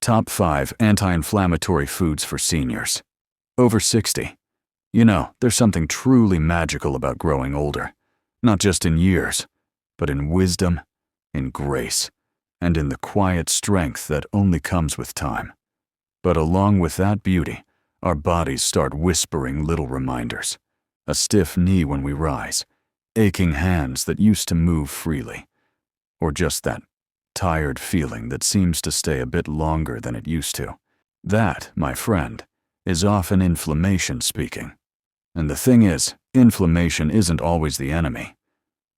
Top 5 Anti-Inflammatory Foods for Seniors. Over 60. You know, there's something truly magical about growing older. Not just in years, but in wisdom, in grace, and in the quiet strength that only comes with time. But along with that beauty, our bodies start whispering little reminders. A stiff knee when we rise, aching hands that used to move freely, or just that tired feeling that seems to stay a bit longer than it used to. That, my friend, is often inflammation speaking. And the thing is, inflammation isn't always the enemy.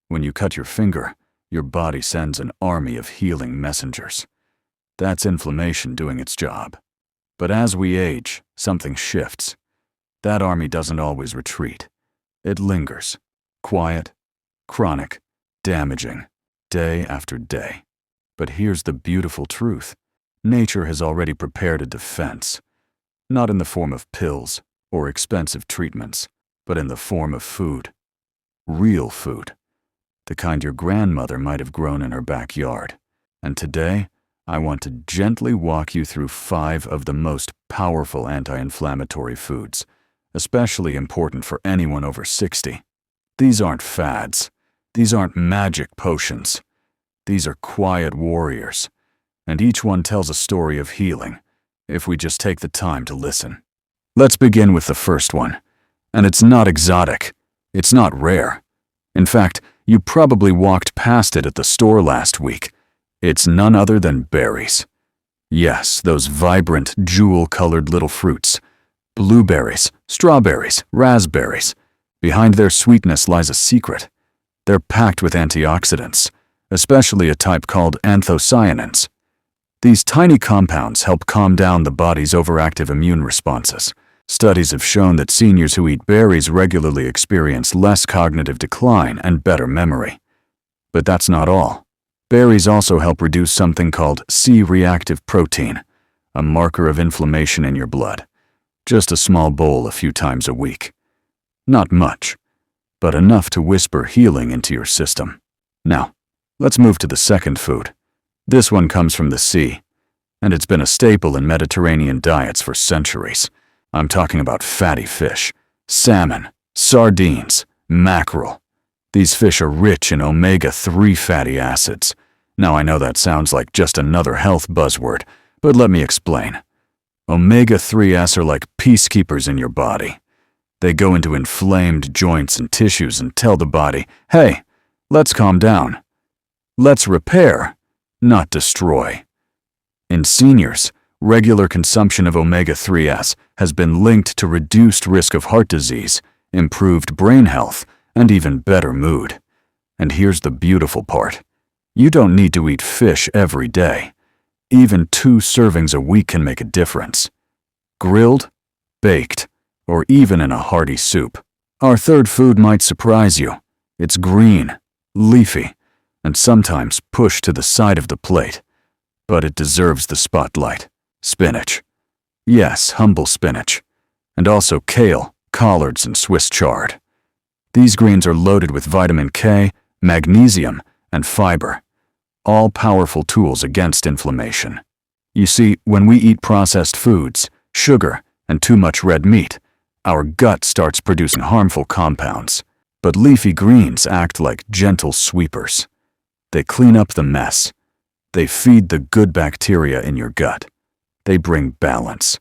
When you cut your finger, your body sends an army of healing messengers. That's inflammation doing its job. But as we age, something shifts. That army doesn't always retreat. It lingers, quiet, chronic, damaging, day after day. But here's the beautiful truth. Nature has already prepared a defense, not in the form of pills or expensive treatments, but in the form of food. Real food. The kind your grandmother might have grown in her backyard. And today, I want to gently walk you through 5 of the most powerful anti-inflammatory foods, especially important for anyone over 60. These aren't fads. These aren't magic potions. These are quiet warriors, and each one tells a story of healing, if we just take the time to listen. Let's begin with the first one. And it's not exotic. It's not rare. In fact, you probably walked past it at the store last week. It's none other than berries. Yes, those vibrant, jewel-colored little fruits. Blueberries, strawberries, raspberries. Behind their sweetness lies a secret. They're packed with antioxidants, especially a type called anthocyanins. These tiny compounds help calm down the body's overactive immune responses. Studies have shown that seniors who eat berries regularly experience less cognitive decline and better memory. But that's not all. Berries also help reduce something called C-reactive protein, a marker of inflammation in your blood. Just a small bowl a few times a week. Not much, but enough to whisper healing into your system. Now, let's move to the second food. This one comes from the sea, and it's been a staple in Mediterranean diets for centuries. I'm talking about fatty fish, salmon, sardines, mackerel. These fish are rich in omega-3 fatty acids. Now I know that sounds like just another health buzzword, but let me explain. Omega-3s are like peacekeepers in your body. They go into inflamed joints and tissues and tell the body, hey, let's calm down. Let's repair, not destroy. In seniors, regular consumption of omega-3s has been linked to reduced risk of heart disease, improved brain health, and even better mood. And here's the beautiful part. You don't need to eat fish every day. Even 2 servings a week can make a difference. Grilled, baked, or even in a hearty soup. Our third food might surprise you. It's green, leafy, and sometimes pushed to the side of the plate. But it deserves the spotlight. Spinach. Yes, humble spinach. And also kale, collards, and Swiss chard. These greens are loaded with vitamin K, magnesium, and fiber. All powerful tools against inflammation. You see, when we eat processed foods, sugar, and too much red meat, our gut starts producing harmful compounds. But leafy greens act like gentle sweepers. They clean up the mess. They feed the good bacteria in your gut. They bring balance.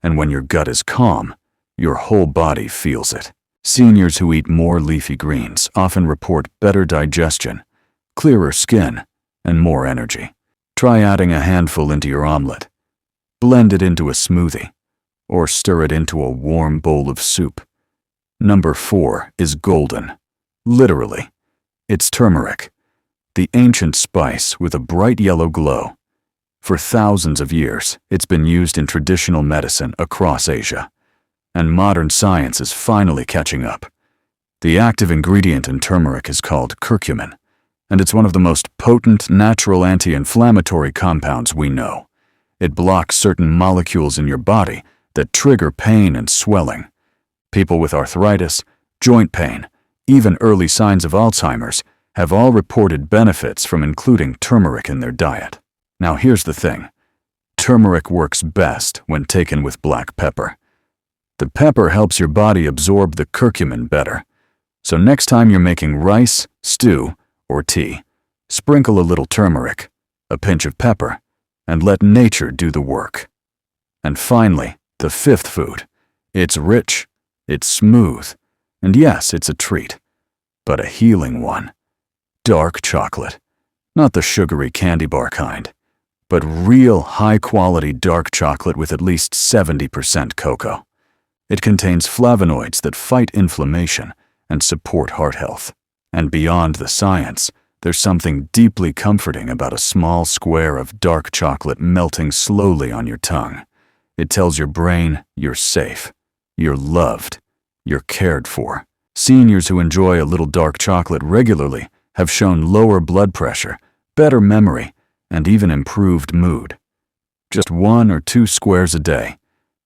And when your gut is calm, your whole body feels it. Seniors who eat more leafy greens often report better digestion, clearer skin, and more energy. Try adding a handful into your omelet. Blend it into a smoothie, or stir it into a warm bowl of soup. Number 4 is golden. Literally, it's turmeric, the ancient spice with a bright yellow glow. For thousands of years, it's been used in traditional medicine across Asia, and modern science is finally catching up. The active ingredient in turmeric is called curcumin, and it's one of the most potent natural anti-inflammatory compounds we know. It blocks certain molecules in your body that trigger pain and swelling. People with arthritis, joint pain, even early signs of Alzheimer's have all reported benefits from including turmeric in their diet. Now here's the thing. turmeric works best when taken with black pepper. The pepper helps your body absorb the curcumin better. So next time you're making rice, stew, or tea, sprinkle a little turmeric, a pinch of pepper, and let nature do the work. And finally, the fifth food. It's rich, it's smooth, and yes, it's a treat, but a healing one. Dark chocolate. Not the sugary candy bar kind, but real high-quality dark chocolate with at least 70% cocoa. It contains flavonoids that fight inflammation and support heart health. And beyond the science, there's something deeply comforting about a small square of dark chocolate melting slowly on your tongue. It tells your brain you're safe, you're loved, you're cared for. Seniors who enjoy a little dark chocolate regularly have shown lower blood pressure, better memory, and even improved mood. Just 1 or 2 squares a day.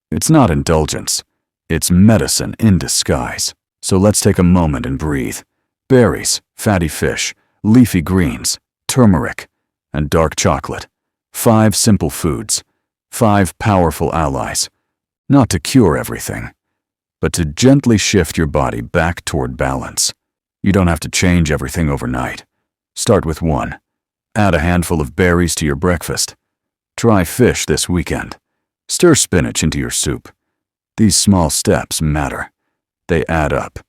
It's not indulgence, it's medicine in disguise. So let's take a moment and breathe. Berries, fatty fish, leafy greens, turmeric, and dark chocolate. 5 simple foods, 5 powerful allies. Not to cure everything, but to gently shift your body back toward balance. You don't have to change everything overnight. Start with 1. Add a handful of berries to your breakfast. Try fish this weekend. Stir spinach into your soup. These small steps matter. They add up,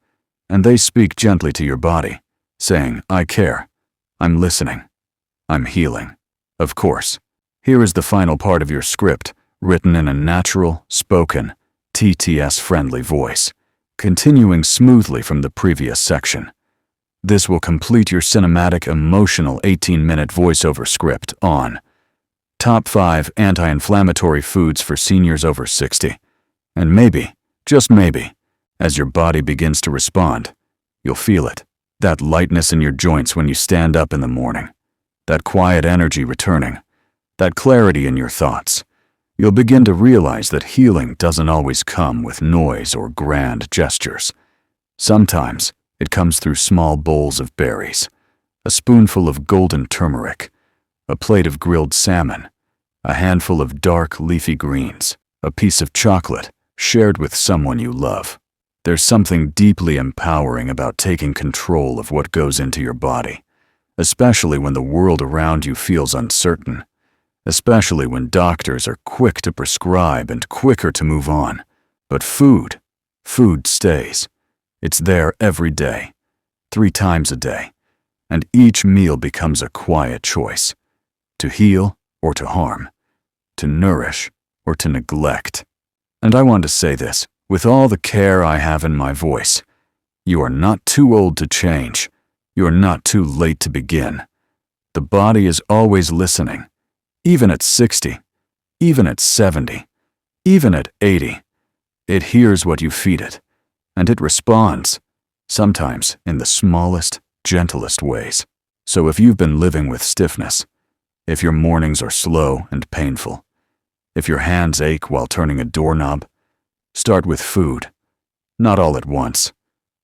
and they speak gently to your body, saying, I care, I'm listening, I'm healing. Of course, here is the final part of your script, written in a natural, spoken, TTS-friendly voice, continuing smoothly from the previous section. This will complete your cinematic, emotional 18-minute voiceover script on Top 5 Anti-Inflammatory Foods for Seniors over 60. And maybe, just maybe, as your body begins to respond, you'll feel it. That lightness in your joints when you stand up in the morning. That quiet energy returning. That clarity in your thoughts. You'll begin to realize that healing doesn't always come with noise or grand gestures. Sometimes, it comes through small bowls of berries, a spoonful of golden turmeric, a plate of grilled salmon, a handful of dark leafy greens, a piece of chocolate shared with someone you love. There's something deeply empowering about taking control of what goes into your body, especially when the world around you feels uncertain, especially when doctors are quick to prescribe and quicker to move on. But food stays. It's there every day, 3 times a day, and each meal becomes a quiet choice, to heal or to harm, to nourish or to neglect. And I want to say this, with all the care I have in my voice, you are not too old to change, you are not too late to begin. The body is always listening, even at 60, even at 70, even at 80. It hears what you feed it. And it responds, sometimes in the smallest, gentlest ways. So if you've been living with stiffness, if your mornings are slow and painful, if your hands ache while turning a doorknob, start with food. Not all at once,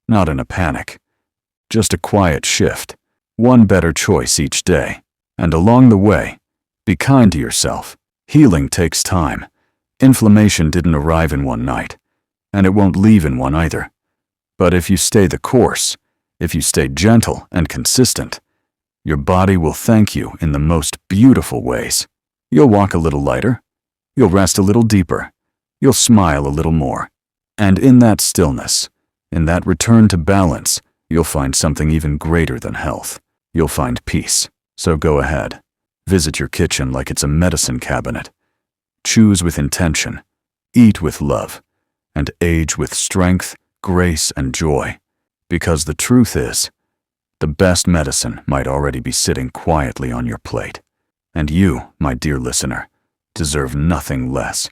not in a panic. Just a quiet shift, 1 better choice each day. And along the way, be kind to yourself. Healing takes time. Inflammation didn't arrive in one night. And it won't leave in one either. But if you stay the course, if you stay gentle and consistent, your body will thank you in the most beautiful ways. You'll walk a little lighter, you'll rest a little deeper, you'll smile a little more. And in that stillness, in that return to balance, you'll find something even greater than health. You'll find peace. So go ahead, visit your kitchen like it's a medicine cabinet. Choose with intention, eat with love, and age with strength, grace, and joy. Because the truth is, the best medicine might already be sitting quietly on your plate. And you, my dear listener, deserve nothing less.